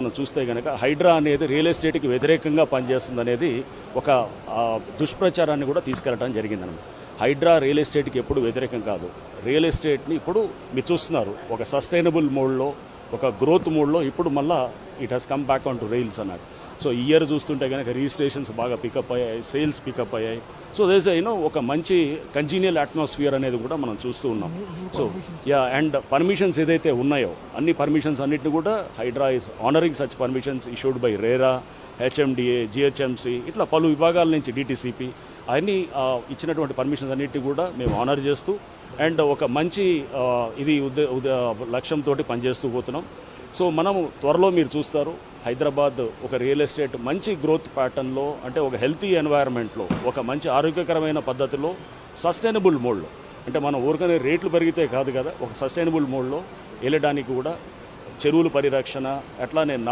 మనం చూస్తే కనుక హైడ్రా అనేది రియల్ ఎస్టేట్కి వ్యతిరేకంగా పనిచేస్తుంది అనేది ఒక దుష్ప్రచారాన్ని కూడా తీసుకెళ్ళడం జరిగిందన్నమాట. హైడ్రా రియల్ ఎస్టేట్కి ఎప్పుడు వ్యతిరేకం కాదు. రియల్ ఎస్టేట్ని ఇప్పుడు మీరు చూస్తున్నారు ఒక సస్టైనబుల్ మోడ్లో, ఒక గ్రోత్ మోడ్లో ఇప్పుడు మళ్ళీ it has come back on to rails అన్నాడు. సో ఈ ఇయర్ చూస్తుంటే కనుక రిజిస్ట్రేషన్స్ బాగా పికప్ అయ్యాయి, సేల్స్ పికప్ అయ్యాయి. సో దేస్ ఒక మంచి కంజీనియల్ అట్మాస్ఫియర్ అనేది కూడా మనం చూస్తూ ఉన్నాం. సో అండ్ పర్మిషన్స్ ఏదైతే ఉన్నాయో అన్ని పర్మిషన్స్ అన్నిటిని కూడా HYDRAA is honouring such permissions issued by RERA, HMDA, GHMC, ఇట్లా పలు విభాగాల నుంచి డిటిసిపి అన్ని ఇచ్చినటువంటి పర్మిషన్స్ అన్నిటిని కూడా మేము ఆనర్ చేస్తూ అండ్ ఒక మంచి ఇది లక్ష్యంతో పనిచేస్తూ పోతున్నాం. సో మనము త్వరలో మీరు చూస్తారు హైదరాబాద్ ఒక రియల్ ఎస్టేట్ మంచి గ్రోత్ ప్యాటర్న్లో, అంటే ఒక హెల్తీ ఎన్వైరన్మెంట్లో, ఒక మంచి ఆరోగ్యకరమైన పద్ధతిలో, సస్టైనబుల్ మోడ్లో, అంటే మనం ఊరికనే రేట్లు పెరిగితే కాదు కదా, ఒక సస్టైనబుల్ మోడ్లో వెళ్ళడానికి కూడా చెరువుల పరిరక్షణ అట్లానే